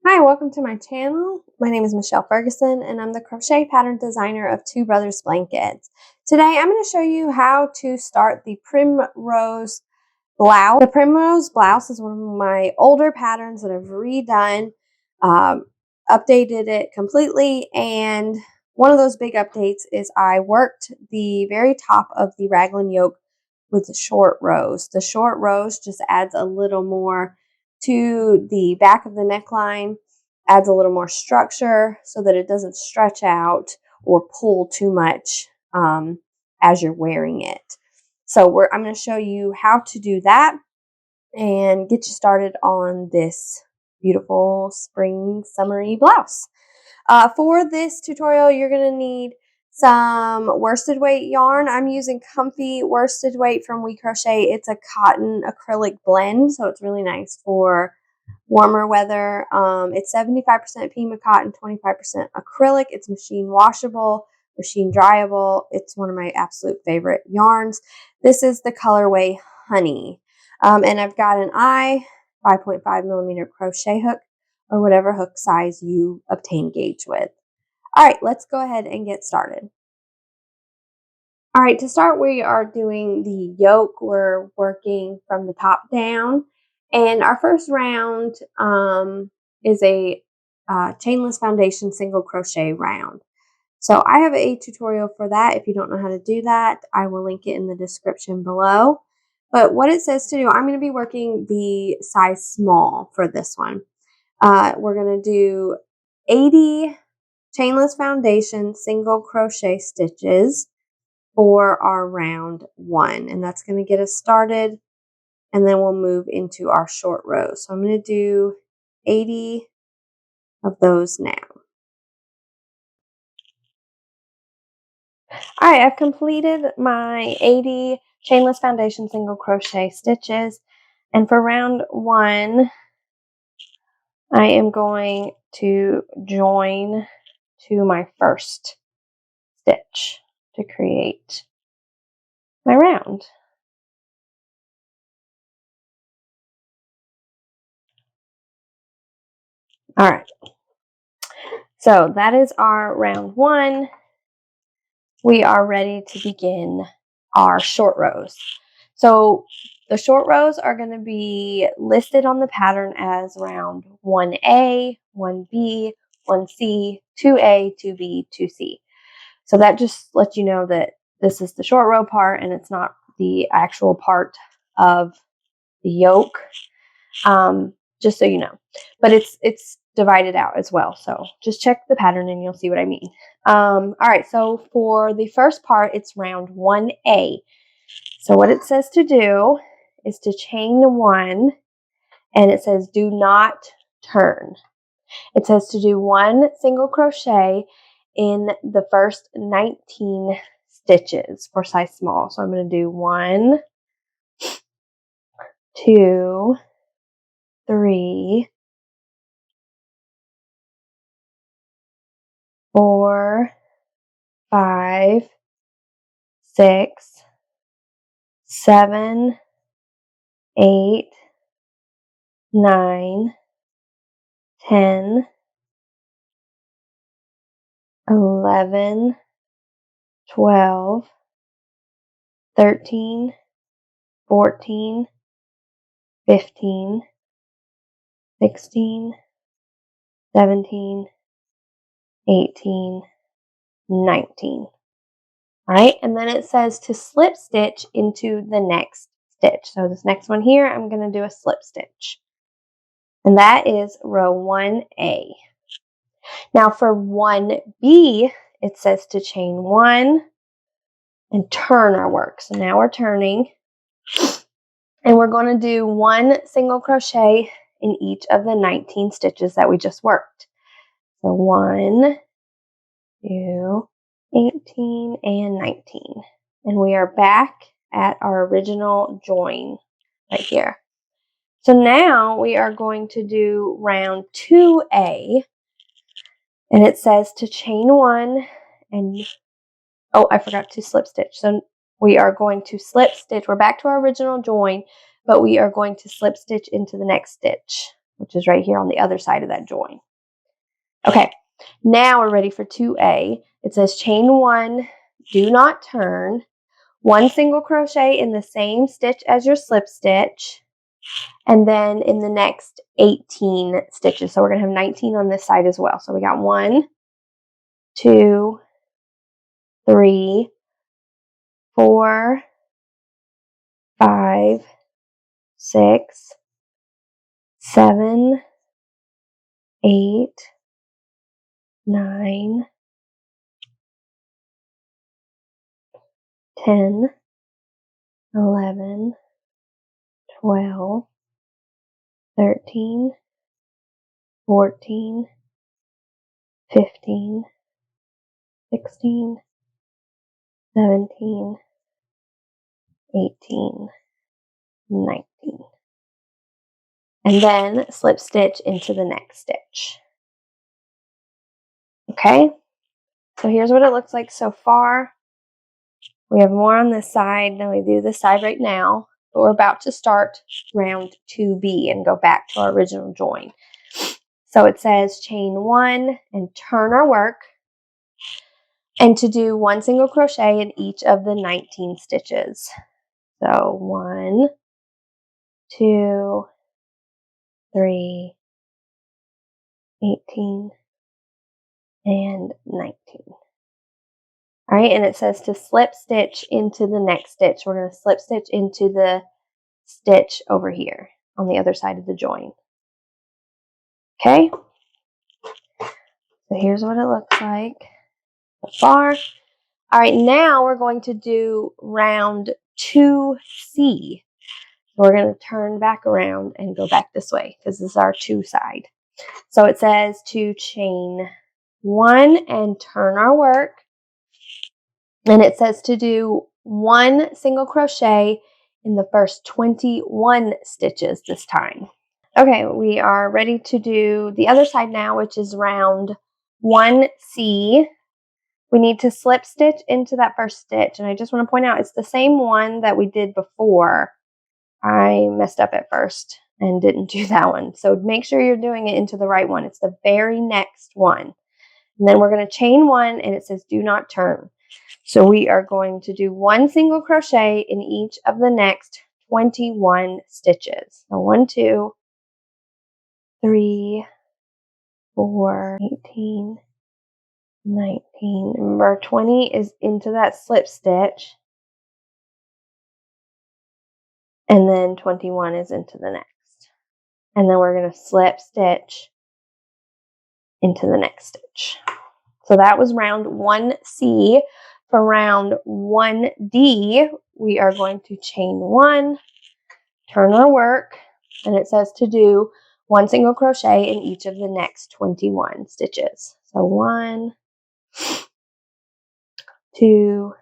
Hi, welcome to my channel. My name is Michelle Ferguson and I'm the crochet pattern designer of Two Brothers Blankets. Today I'm going to show you how to start the primrose blouse. The primrose blouse is one of my older patterns that I've redone, updated it completely, and one of those big updates is I worked the very top of the raglan yoke with the short rows. The short rows just adds a little more to the back of the neckline, adds a little more structure so that it doesn't stretch out or pull too much as you're wearing it. So I'm going to show you how to do that and get you started on this beautiful spring summery blouse. For this tutorial, you're going to need some worsted weight yarn. I'm using Comfy Worsted Weight from We Crochet. It's a cotton acrylic blend, so it's really nice for warmer weather. It's 75% Pima cotton, 25% acrylic. It's machine washable, machine dryable. It's one of my absolute favorite yarns. This is the colorway Honey. And I've got an 5.5 millimeter crochet hook, or whatever hook size you obtain gauge with. All right, let's go ahead and get started. All right, to start, we are doing the yoke. We're working from the top down. And our first round is a chainless foundation single crochet round. So I have a tutorial for that. If you don't know how to do that, I will link it in the description below. But what it says to do, I'm going to be working the size small for this one. We're going to do 80 chainless foundation single crochet stitches for our round 1, and that's going to get us started, and then we'll move into our short rows. So I'm going to do 80 of those now. All right, I've completed my 80 chainless foundation single crochet stitches, and for round 1 I am going to join to my first stitch to create my round. All right, so that is our round 1. We are ready to begin our short rows. So the short rows are going to be listed on the pattern as round 1A, 1B, 1C, 2A, 2B, 2C. So that just lets you know that this is the short row part and it's not the actual part of the yoke, just so you know. But it's divided out as well. So just check the pattern and you'll see what I mean. All right, so for the first part, it's round 1A. So what it says to do is to chain 1, and it says do not turn. It says to do 1 single crochet in the first 19 stitches for size small. So I'm going to do 1, 2, 3, 4, 5, 6, 7, 8, 9, 10, 11, 12, 13, 14, 15, 16, 17, 18, 19. All right, and then it says to slip stitch into the next stitch. So this next one here, I'm going to do a slip stitch. And that is row 1A. Now for 1B, it says to chain 1 and turn our work. So now we're turning. And we're going to do 1 single crochet in each of the 19 stitches that we just worked. So 1, 2, 18, and 19. And we are back at our original join right here. So now we are going to do round 2A. And it says to chain 1 and, oh, I forgot to slip stitch. So we are going to slip stitch. We're back to our original join, but we are going to slip stitch into the next stitch. which is right here on the other side of that join. Okay, now we're ready for 2A. It says chain 1, do not turn, 1 single crochet in the same stitch as your slip stitch, and then in the next 18 stitches. So we're going to have 19 on this side as well. So we got 1, 2, 3, 4, 5, 6, 7, 8, 9, 10, 11, 12, 13, 14, 15, 16, 17, 18, 19. And then slip stitch into the next stitch. Okay, so here's what it looks like so far. We have more on this side than we do this side right now, but we're about to start round 2B and go back to our original join. So it says chain 1 and turn our work, and to do 1 single crochet in each of the 19 stitches. So 1, 2, 3, 18, and 19. All right, and it says to slip stitch into the next stitch. We're going to slip stitch into the stitch over here on the other side of the join. Okay, so here's what it looks like so far. All right, now we're going to do round 2C. We're going to turn back around and go back this way because this is our 2 side. So it says to chain 1 and turn our work. And it says to do 1 single crochet in the first 21 stitches this time. Okay, we are ready to do the other side now, which is round 1C. We need to slip stitch into that first stitch. And I just want to point out, it's the same one that we did before. I messed up at first and didn't do that one. So make sure you're doing it into the right one. It's the very next one. And then we're going to chain 1, and it says do not turn. So we are going to do 1 single crochet in each of the next 21 stitches. So 1, 2, 3, 4, 18, 19. Remember, 20 is into that slip stitch. And then 21 is into the next. And then we're going to slip stitch into the next stitch. So that was round 1C. For round 1D, we are going to chain 1, turn our work, and it says to do 1 single crochet in each of the next 21 stitches. So 1, 2,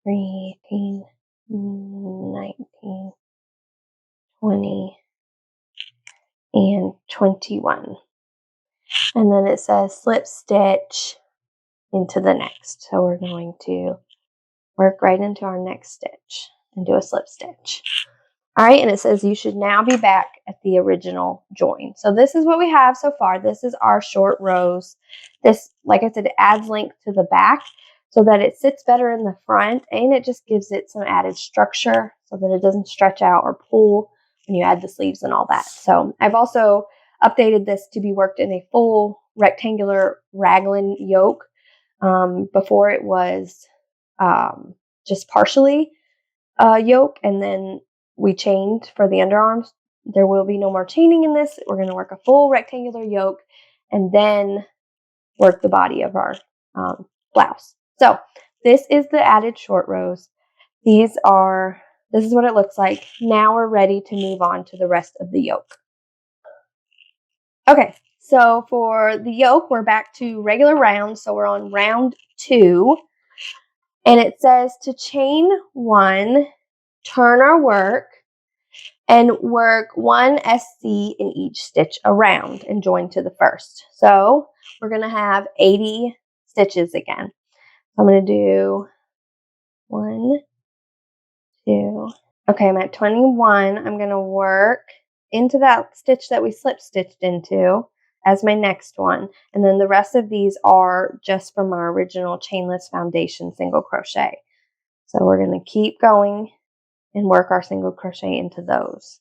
3, 18, 19, 20, and 21. And then it says slip stitch into the next. So we're going to work right into our next stitch and do a slip stitch. All right, and it says you should now be back at the original join. So this is what we have so far. This is our short rows. This, like I said, it adds length to the back so that it sits better in the front, and it just gives it some added structure so that it doesn't stretch out or pull when you add the sleeves and all that. So I've also updated this to be worked in a full rectangular raglan yoke. Before it was just partially yoke, and then we chained for the underarms. There will be no more chaining in this. We're going to work a full rectangular yoke and then work the body of our blouse. So this is the added short rows. This is what it looks like. Now we're ready to move on to the rest of the yoke. Okay, so for the yoke, we're back to regular rounds. So we're on round 2. And it says to chain 1, turn our work, and work 1 SC in each stitch around and join to the first. So we're going to have 80 stitches again. I'm going to do 1, 2. Okay, I'm at 21. I'm going to work into that stitch that we slip stitched into as my next one. And then the rest of these are just from our original chainless foundation single crochet. So we're going to keep going and work our single crochet into those.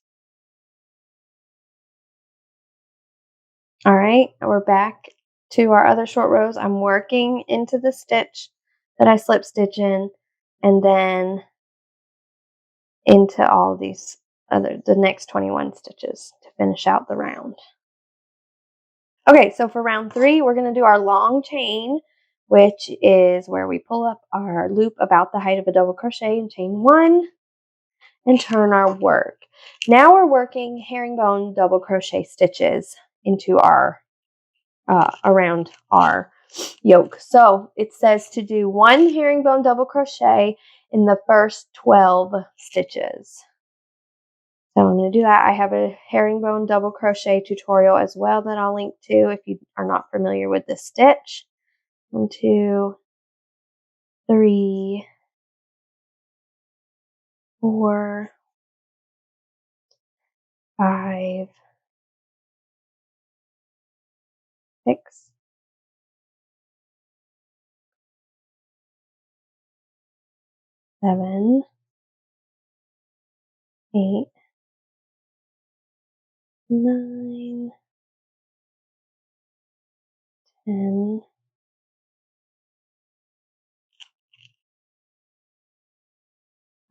All right, we're back to our other short rows. I'm working into the stitch that I slip stitch in, and then into all these the next 21 stitches to finish out the round. Okay, so for round 3, we're going to do our long chain, which is where we pull up our loop about the height of a double crochet and chain 1 and turn our work. Now we're working herringbone double crochet stitches into our around our yoke. So it says to do 1 herringbone double crochet in the first 12 stitches. So I'm going to do that. I have a herringbone double crochet tutorial as well that I'll link to if you are not familiar with this stitch. 1, 2, 3, 4, 5, 6, 7, 8, 9, 10,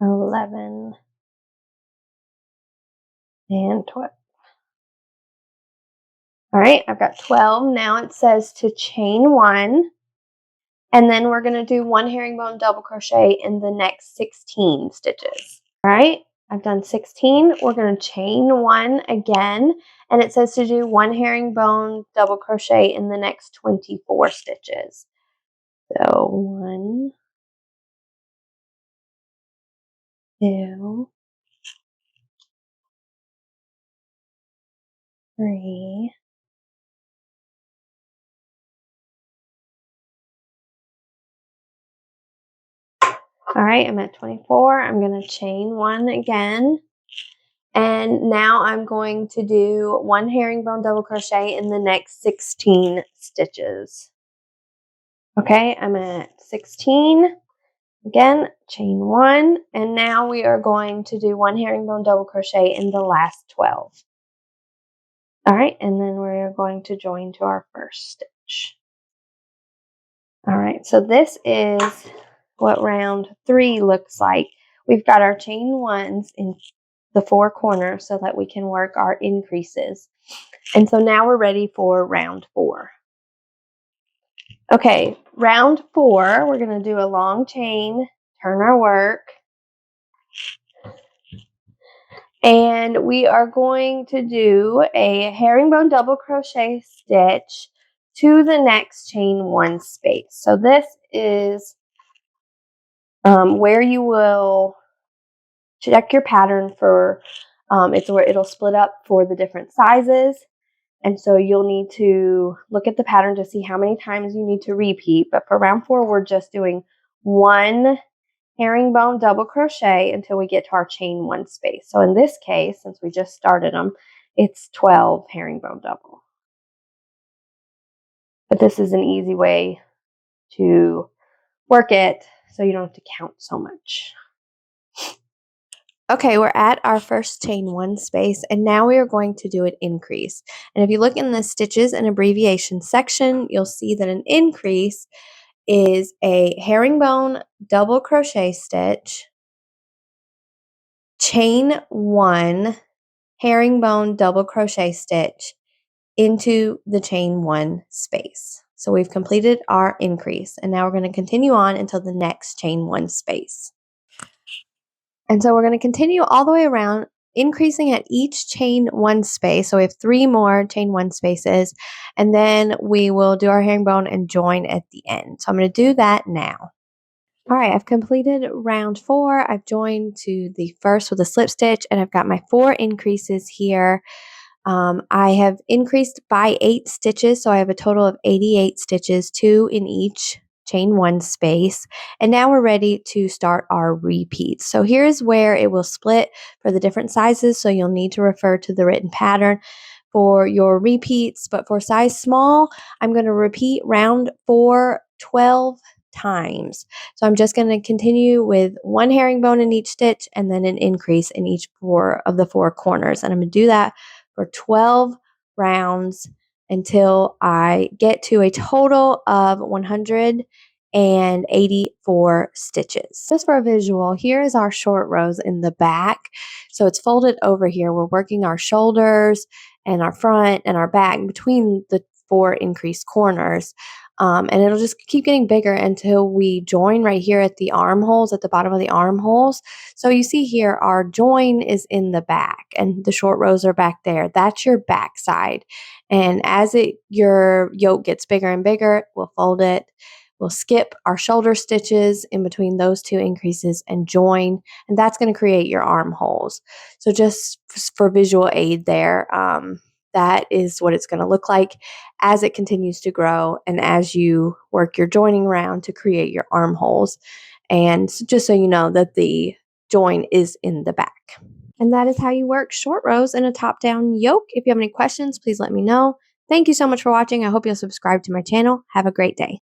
11, and 12. All right, I've got 12. Now it says to chain 1, and then we're going to do 1 herringbone double crochet in the next 16 stitches. All right, I've done 16. We're going to chain 1 again, and it says to do 1 herringbone double crochet in the next 24 stitches. So 1, 2, 3, 4. All right, I'm at 24. I'm going to chain 1 again. And now I'm going to do 1 herringbone double crochet in the next 16 stitches. Okay, I'm at 16. Again, chain 1. And now we are going to do 1 herringbone double crochet in the last 12. All right, and then we're going to join to our first stitch. All right, so this is what round 3 looks like. We've got our chain 1s in the 4 corners so that we can work our increases. And so now we're ready for round 4. Okay, round 4, we're going to do a long chain, turn our work, and we are going to do a herringbone double crochet stitch to the next chain 1 space. So this is where you will check your pattern for, it's where it'll split up for the different sizes. And so you'll need to look at the pattern to see how many times you need to repeat. But for round 4, we're just doing 1 herringbone double crochet until we get to our chain 1 space. So in this case, since we just started them, it's 12 herringbone double. But this is an easy way to work it so you don't have to count so much. Okay, we're at our first chain 1 space, and now we are going to do an increase. And if you look in the stitches and abbreviation section, you'll see that an increase is a herringbone double crochet stitch, chain 1, herringbone double crochet stitch into the chain 1 space. So we've completed our increase, and now we're going to continue on until the next chain 1 space. And so we're going to continue all the way around, increasing at each chain 1 space. So we have 3 more chain 1 spaces, and then we will do our herringbone and join at the end. So I'm going to do that now. All right, I've completed round 4. I've joined to the first with a slip stitch, and I've got my 4 increases here. I have increased by 8 stitches, so I have a total of 88 stitches, 2 in each chain 1 space, and now we're ready to start our repeats. So here's where it will split for the different sizes, so you'll need to refer to the written pattern for your repeats. But for size small, I'm going to repeat round 4 12 times. So I'm just going to continue with 1 herringbone in each stitch and then an increase in each 4 of the 4 corners, and I'm going to do that for 12 rounds until I get to a total of 184 stitches. Just for a visual, here is our short rows in the back. So it's folded over here. We're working our shoulders and our front and our back between the 4 increased corners. And it'll just keep getting bigger until we join right here at the armholes, at the bottom of the armholes. So you see here, our join is in the back and the short rows are back there. That's your back side. And as your yoke gets bigger and bigger, we'll fold it. We'll skip our shoulder stitches in between those 2 increases and join, and that's going to create your armholes. So just for visual aid there, that is what it's going to look like as it continues to grow and as you work your joining round to create your armholes. And just so you know that the join is in the back. And that is how you work short rows in a top-down yoke. If you have any questions, please let me know. Thank you so much for watching. I hope you'll subscribe to my channel. Have a great day.